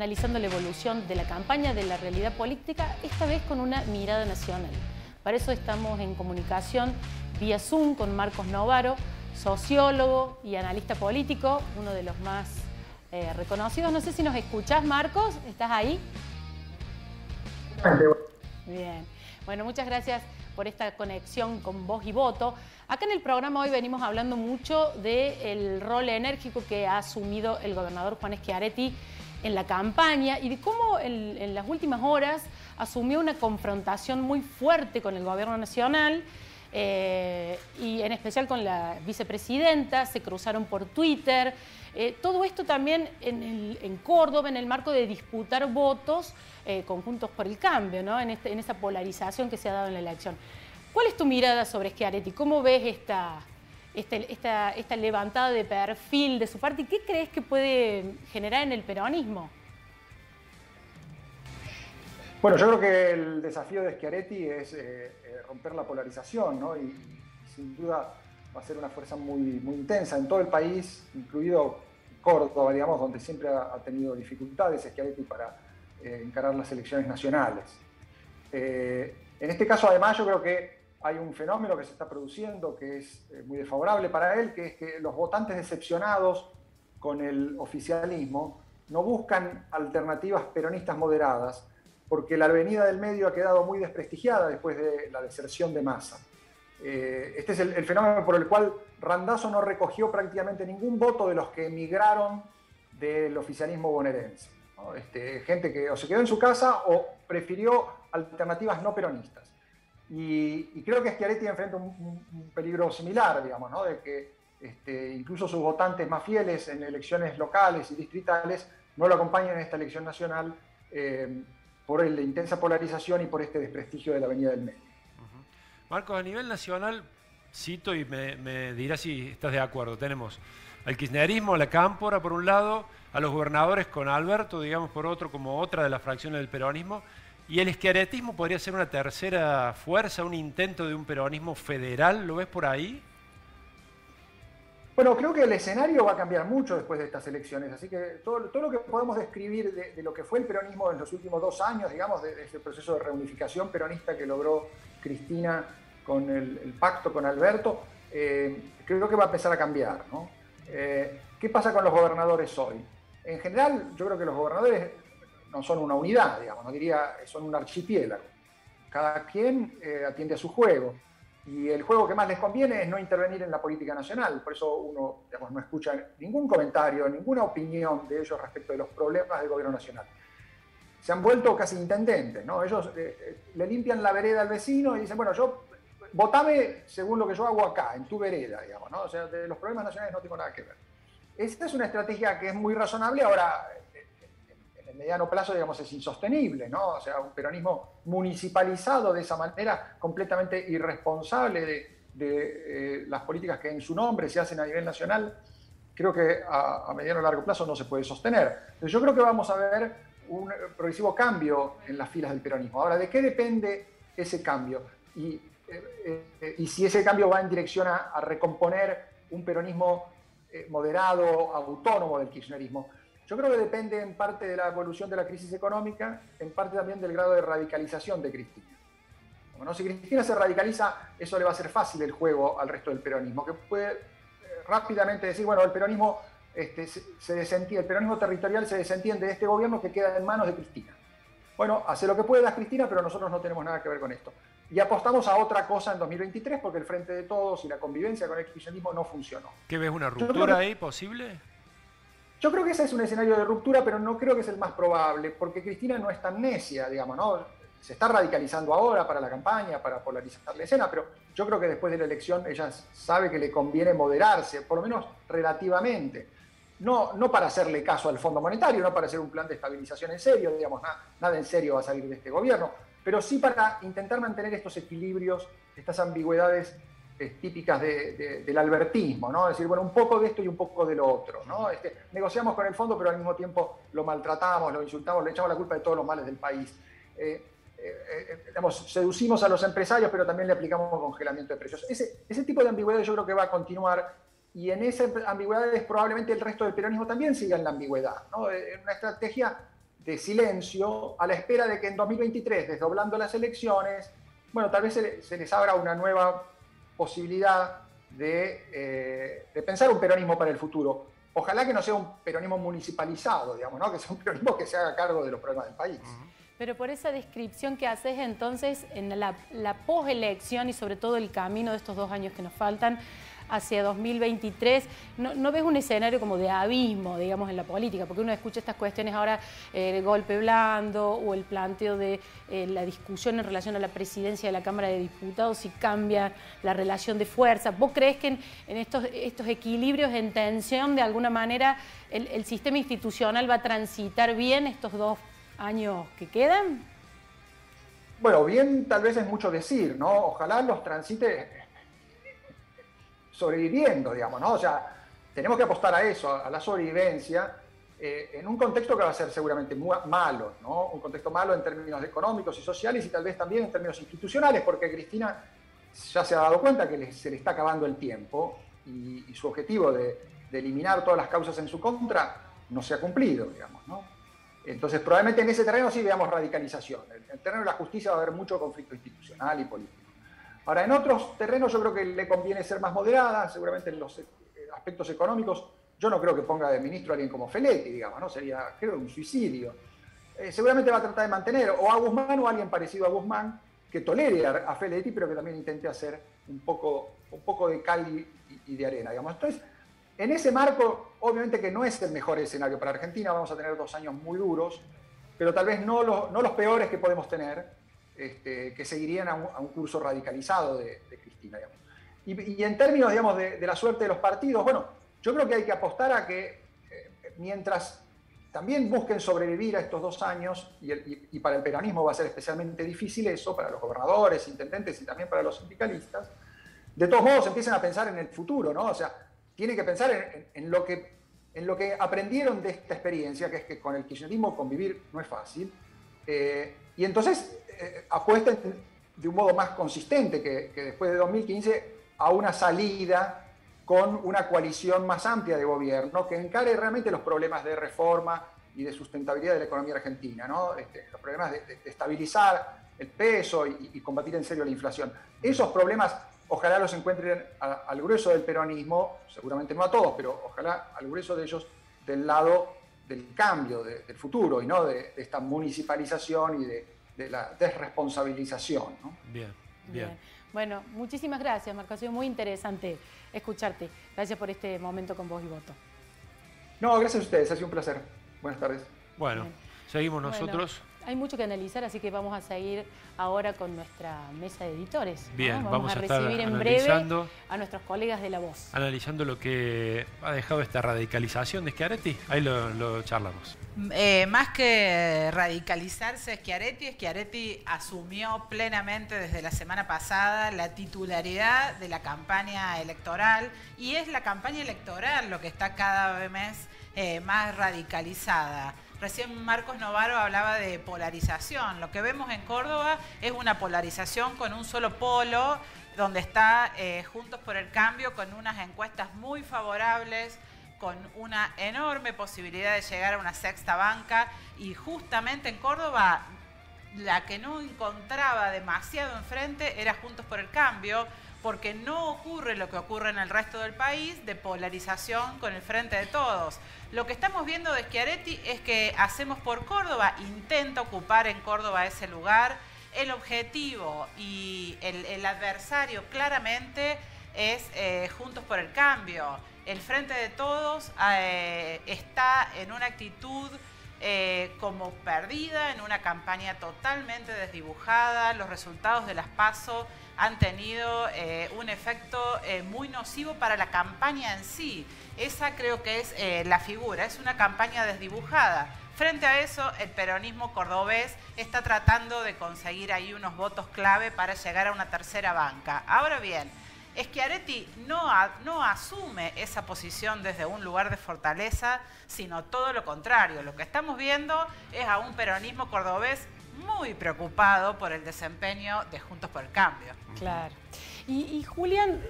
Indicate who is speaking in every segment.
Speaker 1: analizando la evolución de la campaña, de la realidad política, esta vez con una mirada nacional. Para eso estamos en comunicación vía Zoom con Marcos Novaro, sociólogo y analista político, uno de los más reconocidos. No sé si nos escuchás, Marcos, ¿estás ahí? Bien. Bueno, muchas gracias por esta conexión con Voz y Voto. Acá en el programa hoy venimos hablando mucho del rol enérgico que ha asumido el gobernador Juan Schiaretti en la campaña y de cómo en las últimas horas asumió una confrontación muy fuerte con el gobierno nacional y en especial con la vicepresidenta. Se cruzaron por Twitter. Todo esto también en Córdoba, en el marco de disputar votos con Juntos por el Cambio, ¿no? En esa polarización que se ha dado en la elección. ¿Cuál es tu mirada sobre Schiaretti? ¿Cómo ves esta levantada de perfil de su parte? ¿Y qué crees que puede generar en el peronismo?
Speaker 2: Bueno, yo creo que el desafío de Schiaretti es romper la polarización, ¿no? Y sin duda va a ser una fuerza muy intensa en todo el país, incluido Córdoba, digamos, donde siempre ha tenido dificultades Schiaretti para encarar las elecciones nacionales. En este caso, además, yo creo que hay un fenómeno que se está produciendo que es muy desfavorable para él, que es que los votantes decepcionados con el oficialismo no buscan alternativas peronistas moderadas, porque la avenida del medio ha quedado muy desprestigiada después de la deserción de Massa. Este es el fenómeno por el cual Randazzo no recogió prácticamente ningún voto de los que emigraron del oficialismo bonaerense, ¿no? Gente que o se quedó en su casa o prefirió alternativas no peronistas. Y creo que Schiaretti enfrenta un peligro similar, digamos, ¿no? De que incluso sus votantes más fieles en elecciones locales y distritales no lo acompañan en esta elección nacional por la intensa polarización y por este desprestigio de la avenida del medio.
Speaker 3: Marcos, a nivel nacional, cito y me dirás si estás de acuerdo, tenemos al kirchnerismo, a la cámpora por un lado, a los gobernadores con Alberto, digamos, por otro, como otra de las fracciones del peronismo, y el schiarettismo podría ser una tercera fuerza, un intento de un peronismo federal, ¿lo ves por ahí?
Speaker 2: Bueno, creo que el escenario va a cambiar mucho después de estas elecciones, así que todo lo que podemos describir de lo que fue el peronismo en los últimos 2 años, digamos, de ese proceso de reunificación peronista que logró Cristina con el pacto con Alberto, creo que va a empezar a cambiar, ¿no? ¿Qué pasa con los gobernadores hoy? En general, yo creo que los gobernadores no son una unidad, digamos, no diría, son un archipiélago. Cada quien atiende a su juego. Y el juego que más les conviene es no intervenir en la política nacional. Por eso uno, digamos, no escucha ningún comentario, ninguna opinión de ellos respecto de los problemas del gobierno nacional. Se han vuelto casi intendentes, ¿no? Ellos le limpian la vereda al vecino y dicen, bueno, votame según lo que yo hago acá, en tu vereda, digamos, ¿no? O sea, de los problemas nacionales no tengo nada que ver. Esta es una estrategia que es muy razonable. Ahora, en el mediano plazo, digamos, es insostenible, ¿no? O sea, un peronismo municipalizado de esa manera, completamente irresponsable de las políticas que en su nombre se hacen a nivel nacional, creo que a mediano y largo plazo no se puede sostener. Entonces, yo creo que vamos a ver un progresivo cambio en las filas del peronismo. Ahora, ¿de qué depende ese cambio? Y si ese cambio va en dirección a recomponer un peronismo moderado, autónomo del kirchnerismo. Yo creo que depende en parte de la evolución de la crisis económica, en parte también del grado de radicalización de Cristina. Bueno, si Cristina se radicaliza, eso le va a hacer fácil el juego al resto del peronismo, que puede rápidamente decir, bueno, el peronismo el peronismo territorial se desentiende de este gobierno que queda en manos de Cristina. Bueno, hace lo que pueda Cristina, pero nosotros no tenemos nada que ver con esto. Y apostamos a otra cosa en 2023 porque el Frente de Todos y la convivencia con el kirchnerismo no funcionó.
Speaker 3: ¿Qué ves, una ruptura ahí posible?
Speaker 2: Yo creo que ese es un escenario de ruptura, pero no creo que es el más probable, porque Cristina no es tan necia, digamos, ¿no? Se está radicalizando ahora para la campaña, para polarizar la escena, pero yo creo que después de la elección ella sabe que le conviene moderarse, por lo menos relativamente. No para hacerle caso al Fondo Monetario, no para hacer un plan de estabilización en serio, digamos, nada en serio va a salir de este gobierno, pero sí para intentar mantener estos equilibrios, estas ambigüedades típicas del albertismo, ¿no? Es decir, bueno, un poco de esto y un poco de lo otro, ¿no? Negociamos con el fondo, pero al mismo tiempo lo maltratamos, lo insultamos, le echamos la culpa de todos los males del país. Seducimos a los empresarios, pero también le aplicamos congelamiento de precios. Ese tipo de ambigüedad yo creo que va a continuar, y en esa ambigüedad probablemente el resto del peronismo también siga en la ambigüedad, ¿no? Una estrategia de silencio a la espera de que en 2023, desdoblando las elecciones, bueno, tal vez se les abra una nueva posibilidad de pensar un peronismo para el futuro. Ojalá que no sea un peronismo municipalizado, digamos, ¿no? Que sea un peronismo que se haga cargo de los problemas del país.
Speaker 1: Pero por esa descripción que haces, entonces, en la poselección y sobre todo el camino de estos 2 años que nos faltan hacia 2023, ¿no ves un escenario como de abismo, digamos, en la política? Porque uno escucha estas cuestiones ahora, el golpe blando o el planteo de la discusión en relación a la presidencia de la Cámara de Diputados, si cambia la relación de fuerza. ¿Vos crees que en estos equilibrios en tensión, de alguna manera, el sistema institucional va a transitar bien estos 2 años que quedan?
Speaker 2: Bueno, bien tal vez es mucho decir, ¿no? Ojalá los transite sobreviviendo, digamos, ¿no? O sea, tenemos que apostar a eso, a la sobrevivencia, en un contexto que va a ser seguramente malo, ¿no? Un contexto malo en términos económicos y sociales y tal vez también en términos institucionales, porque Cristina ya se ha dado cuenta que se le está acabando el tiempo y su objetivo de eliminar todas las causas en su contra no se ha cumplido, digamos, ¿no? Entonces, probablemente en ese terreno sí veamos radicalización. En el terreno de la justicia va a haber mucho conflicto institucional y político. Ahora, en otros terrenos yo creo que le conviene ser más moderada, seguramente en los aspectos económicos. Yo no creo que ponga de ministro a alguien como Feletti, digamos, ¿no? Sería, creo, un suicidio. Seguramente va a tratar de mantener o a Guzmán o a alguien parecido a Guzmán que tolere a Feletti, pero que también intente hacer un poco de cal y de arena, digamos. Entonces, en ese marco, obviamente que no es el mejor escenario para Argentina, vamos a tener 2 años muy duros, pero tal vez no los peores que podemos tener, que seguirían a un curso radicalizado de Cristina, digamos. Y en términos, digamos, de la suerte de los partidos, bueno, yo creo que hay que apostar a que mientras también busquen sobrevivir a estos 2 años, y para el peronismo va a ser especialmente difícil eso, para los gobernadores, intendentes y también para los sindicalistas, de todos modos empiecen a pensar en el futuro, ¿no? O sea, tienen que pensar en lo que aprendieron de esta experiencia, que es que con el kirchnerismo convivir no es fácil, y entonces apuesten de un modo más consistente que después de 2015 a una salida con una coalición más amplia de gobierno que encare realmente los problemas de reforma y de sustentabilidad de la economía argentina, ¿no? Los problemas de estabilizar el peso y combatir en serio la inflación. Esos problemas ojalá los encuentren al grueso del peronismo, seguramente no a todos, pero ojalá al grueso de ellos del lado del cambio, del futuro, y no de esta municipalización y de la desresponsabilización, ¿no?
Speaker 3: Bien.
Speaker 1: Bueno, muchísimas gracias, Marco. Ha sido muy interesante escucharte. Gracias por este momento con Voz y Voto.
Speaker 2: No, gracias a ustedes. Ha sido un placer. Buenas tardes.
Speaker 3: Bueno, seguimos nosotros.
Speaker 1: Bueno, hay mucho que analizar, así que vamos a seguir ahora con nuestra mesa de editores, ¿no?
Speaker 3: Bien,
Speaker 1: vamos a recibir en breve a nuestros colegas de La Voz.
Speaker 3: Analizando lo que ha dejado esta radicalización de Schiaretti, ahí lo charlamos.
Speaker 4: Más que radicalizarse Schiaretti asumió plenamente desde la semana pasada la titularidad de la campaña electoral, y es la campaña electoral lo que está cada vez más radicalizada. Recién Marcos Novaro hablaba de polarización. Lo que vemos en Córdoba es una polarización con un solo polo, donde está Juntos por el Cambio con unas encuestas muy favorables, con una enorme posibilidad de llegar a una sexta banca, y justamente en Córdoba la que no encontraba demasiado enfrente era Juntos por el Cambio, porque no ocurre lo que ocurre en el resto del país de polarización con el Frente de Todos. Lo que estamos viendo de Schiaretti es que Hacemos por Córdoba intenta ocupar en Córdoba ese lugar. El objetivo y el adversario claramente es Juntos por el Cambio. El Frente de Todos está en una actitud como perdida, en una campaña totalmente desdibujada. Los resultados de las PASO han tenido un efecto muy nocivo para la campaña en sí. Esa creo que es la figura, es una campaña desdibujada. Frente a eso, el peronismo cordobés está tratando de conseguir ahí unos votos clave para llegar a una tercera banca. Ahora bien, Schiaretti no asume esa posición desde un lugar de fortaleza, sino todo lo contrario. Lo que estamos viendo es a un peronismo cordobés muy preocupado por el desempeño de Juntos por el Cambio.
Speaker 1: Claro. Y Julián,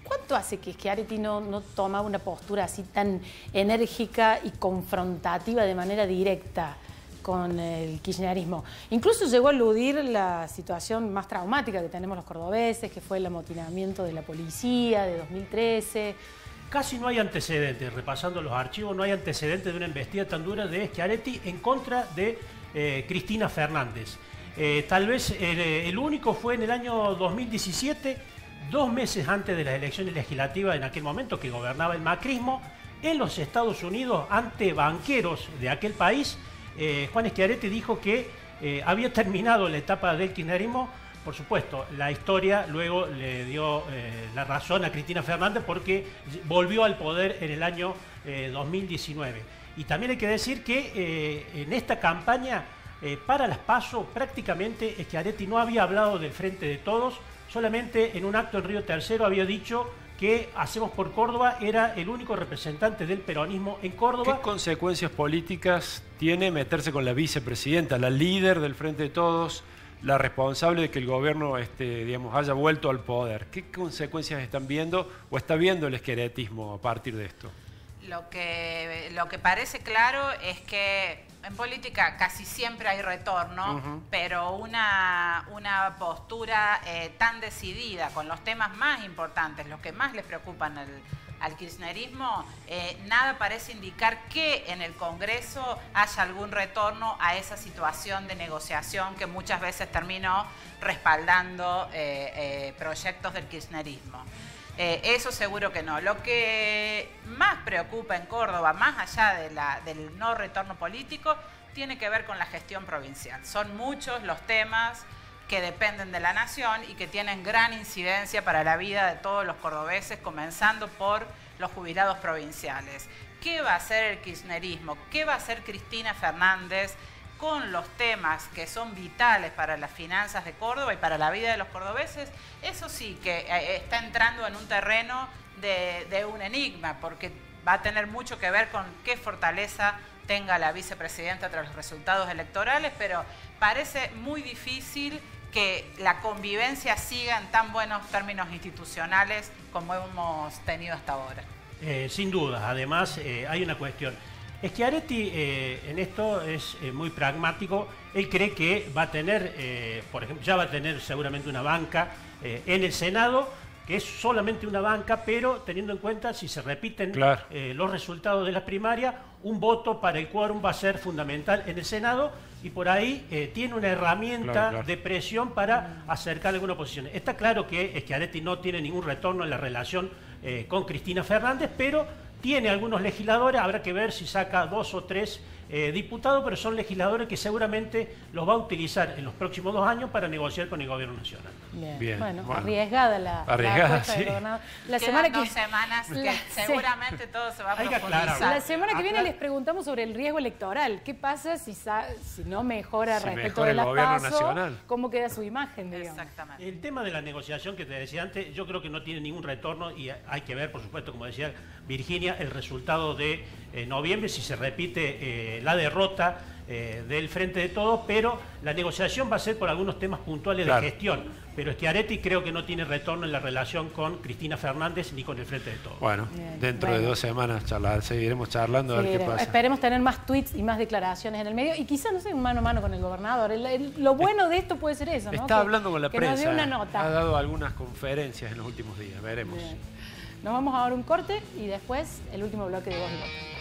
Speaker 1: ¿cuánto hace que Schiaretti no toma una postura así tan enérgica y confrontativa de manera directa con el kirchnerismo. Incluso llegó a eludir la situación más traumática que tenemos los cordobeses, que fue el amotinamiento de la policía de 2013.
Speaker 5: Casi no hay antecedentes, repasando los archivos, no hay antecedentes de una embestida tan dura de Schiaretti en contra de Cristina Fernández. Tal vez el único fue en el año 2017, 2 meses antes de las elecciones legislativas, en aquel momento que gobernaba el macrismo, en los Estados Unidos, ante banqueros de aquel país. Juan Schiaretti dijo que había terminado la etapa del kirchnerismo. Por supuesto, la historia luego le dio la razón a Cristina Fernández porque volvió al poder en el año 2019. Y también hay que decir que en esta campaña para las PASO prácticamente Schiaretti no había hablado del Frente de Todos, solamente en un acto en Río Tercero había dicho que Hacemos por Córdoba era el único representante del peronismo en Córdoba.
Speaker 3: ¿Qué consecuencias políticas tiene meterse con la vicepresidenta, la líder del Frente de Todos, la responsable de que el gobierno digamos, haya vuelto al poder? ¿Qué consecuencias están viendo o está viendo el schiarettismo a partir de esto?
Speaker 4: Lo que parece claro es que en política casi siempre hay retorno, pero una postura tan decidida con los temas más importantes, los que más les preocupan al kirchnerismo, nada parece indicar que en el Congreso haya algún retorno a esa situación de negociación que muchas veces terminó respaldando proyectos del kirchnerismo. Eso seguro que no. Lo que más preocupa en Córdoba, más allá del no retorno político, tiene que ver con la gestión provincial. Son muchos los temas que dependen de la nación y que tienen gran incidencia para la vida de todos los cordobeses, comenzando por los jubilados provinciales. ¿Qué va a hacer el kirchnerismo? ¿Qué va a hacer Cristina Fernández con los temas que son vitales para las finanzas de Córdoba y para la vida de los cordobeses? Eso sí que está entrando en un terreno de un enigma, porque va a tener mucho que ver con qué fortaleza tenga la vicepresidenta tras los resultados electorales, pero parece muy difícil que la convivencia siga en tan buenos términos institucionales como hemos tenido hasta ahora.
Speaker 5: Sin duda, además hay una cuestión. Schiaretti en esto es muy pragmático. Él cree que va a tener, por ejemplo, ya va a tener seguramente una banca en el Senado, que es solamente una banca, pero teniendo en cuenta si se repiten los resultados de las primarias, un voto para el quórum va a ser fundamental en el Senado y por ahí tiene una herramienta de presión para acercar alguna oposición. Está claro que Schiaretti no tiene ningún retorno en la relación con Cristina Fernández, pero tiene algunos legisladores, habrá que ver si saca 2 o 3 diputados, pero son legisladores que seguramente los va a utilizar en los próximos 2 años para negociar con el gobierno nacional.
Speaker 1: Bien. Bueno, arriesgada la apuesta del gobernador. La semana que
Speaker 4: 2 semanas que seguramente todo se va a profundizar.
Speaker 1: La semana que viene les preguntamos sobre el riesgo electoral. ¿Qué pasa si no mejora respecto de las PASO? ¿Cómo queda su imagen, digamos?
Speaker 4: Exactamente.
Speaker 5: El tema de la negociación que te decía antes, yo creo que no tiene ningún retorno y hay que ver, por supuesto, como decía Virginia, el resultado de noviembre, si se repite la derrota del Frente de Todos, pero la negociación va a ser por algunos temas puntuales de gestión. Pero Schiaretti creo que no tiene retorno en la relación con Cristina Fernández ni con el Frente de Todos.
Speaker 3: Bueno, dentro de 2 semanas seguiremos charlando a ver qué pasa.
Speaker 1: Esperemos tener más tweets y más declaraciones en el medio y quizás, no sé, un mano a mano con el gobernador. Lo bueno de esto puede ser eso, ¿no?
Speaker 3: Está hablando con la prensa.
Speaker 1: Nos dio una nota.
Speaker 3: Ha dado algunas conferencias en los últimos días, veremos.
Speaker 1: Nos vamos a dar un corte y después el último bloque de Voz y Voto.